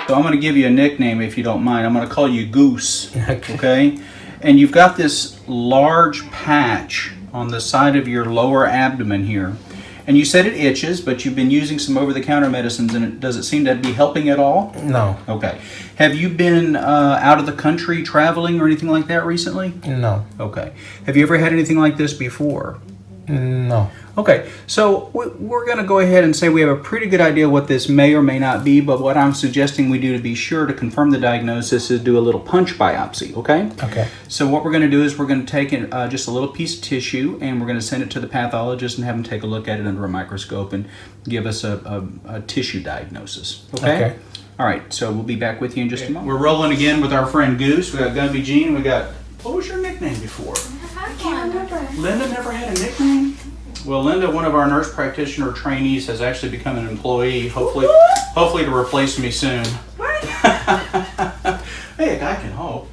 So I'm going to give you a nickname if you don't mind. I'm going to call you Goose, okay? And you've got this large patch on the side of your lower abdomen here. And you said it itches, but you've been using some over-the-counter medicines, and does it seem to be helping at all? No. Okay. Have you been out of the country traveling or anything like that recently? No. Okay. Have you ever had anything like this before? No. Okay, so we're going to go ahead and say we have a pretty good idea what this may or may not be, but what I'm suggesting we do to be sure to confirm the diagnosis is do a little punch biopsy, okay? Okay. So what we're going to do is we're going to take just a little piece of tissue and we're going to send it to the pathologist and have him take a look at it under a microscope and give us a tissue diagnosis, okay? Okay. All right, so we'll be back with you in just a moment. We're rolling again with our friend Goose. We got Gumby Jean. We got, what was your nickname before? I can't remember. Linda never had a nickname? Well, Linda, one of our nurse practitioner trainees, has actually become an employee, hopefully to replace me soon. Hey, a guy can hope.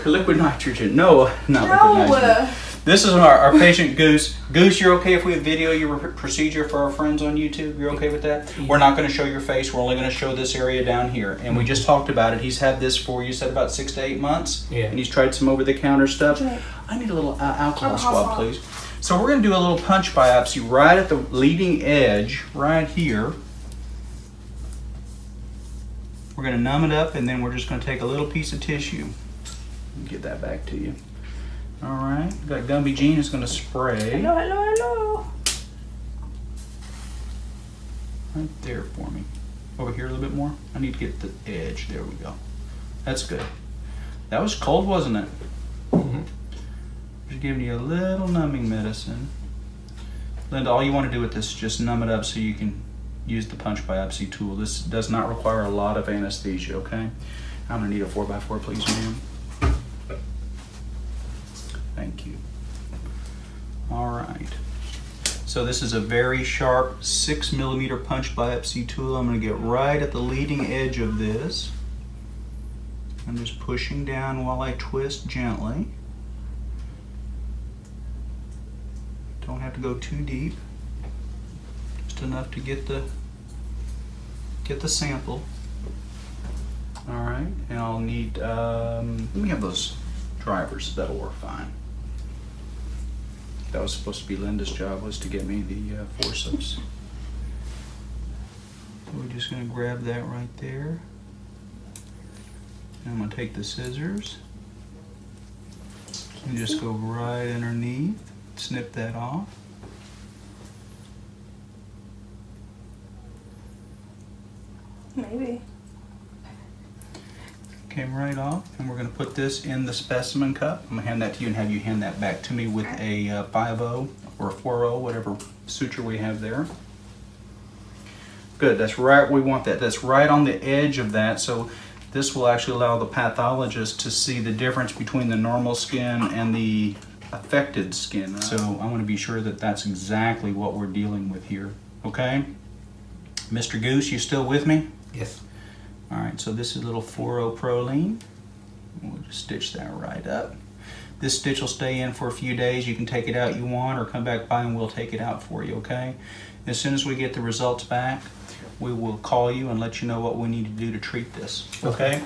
Liquid nitrogen. No, not liquid nitrogen. This is our patient Goose. Goose, you're okay if we video your procedure for our friends on YouTube? You're okay with that? We're not going to show your face. We're only going to show this area down here. And we just talked about it. He's had this for, you said, about 6 to 8 months? Yeah. And he's tried some over-the-counter stuff. Right. I need a little alcohol swab, please. So we're going to do a little punch biopsy right at the leading edge, right here. We're going to numb it up, and then we're just going to take a little piece of tissue. Get that back to you. All right. Got Gumby Jean is going to spray. Hello. Right there for me. Over here a little bit more. I need to get the edge. There we go. That's good. That was cold, wasn't it? Mm-hmm. Just giving you a little numbing medicine. Linda, all you want to do with this is just numb it up so you can use the punch biopsy tool. This does not require a lot of anesthesia, okay? I'm going to need a 4x4, please, ma'am. Thank you. All right. So this is a very sharp 6mm punch biopsy tool. I'm going to get right at the leading edge of this. I'm just pushing down while I twist gently. Don't have to go too deep. Just enough to get the sample. All right, and I'll need, let me have those drivers. That'll work fine. That was supposed to be Linda's job, was to get me the forceps. So we're just gonna grab that right there. And I'm gonna take the scissors and just go right underneath. Snip that off. Maybe. Came right off, and we're going to put this in the specimen cup. I'm going to hand that to you and have you hand that back to me with a 5-0 or a 4-0, whatever suture we have there. Good, that's right, we want that. That's right on the edge of that, so this will actually allow the pathologist to see the difference between the normal skin and the affected skin. So I want to be sure that that's exactly what we're dealing with here, okay? Mr. Goose, you still with me? Yes. All right, so this is a little 4-0 Proline. We'll just stitch that right up. This stitch will stay in for a few days. You can take it out you want or come back by and we'll take it out for you, okay? As soon as we get the results back, we will call you and let you know what we need to do to treat this, okay?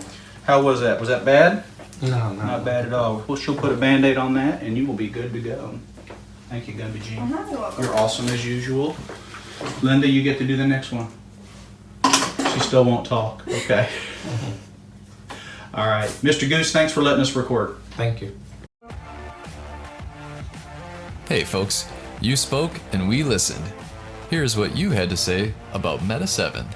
How was that? Was that bad? No. Not bad at all. Well, she'll put a Band-Aid on that and you will be good to go. Thank you, Gumby Jean. You're awesome as usual. Linda, you get to do the next one. She still won't talk. Okay. All right. Mr. Goose, thanks for letting us record. Thank you. Hey folks, you spoke and we listened. Here's what you had to say about Meta 7.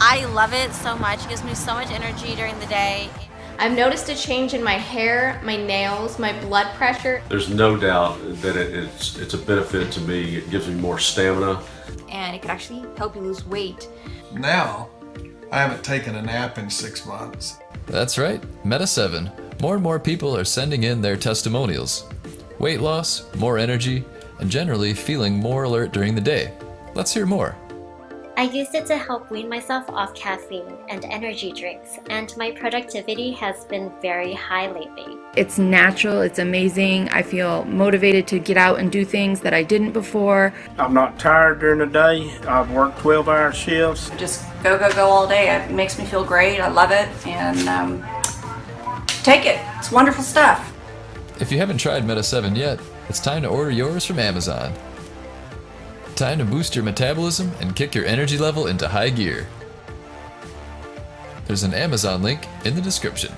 I love it so much. It gives me so much energy during the day. I've noticed a change in my hair, my nails, my blood pressure. There's no doubt that it's a benefit to me. It gives me more stamina. And it could actually help you lose weight. Now, I haven't taken a nap in 6 months. That's right, Meta 7. More and more people are sending in their testimonials. Weight loss, more energy, and generally feeling more alert during the day. Let's hear more. I used it to help wean myself off caffeine and energy drinks, and my productivity has been very high lately. It's natural, it's amazing. I feel motivated to get out and do things that I didn't before. I'm not tired during the day. I've worked 12-hour shifts. Just go all day. It makes me feel great. I love it. And take it. It's wonderful stuff. If you haven't tried Meta 7 yet, it's time to order yours from Amazon. Time to boost your metabolism and kick your energy level into high gear. There's an Amazon link in the description.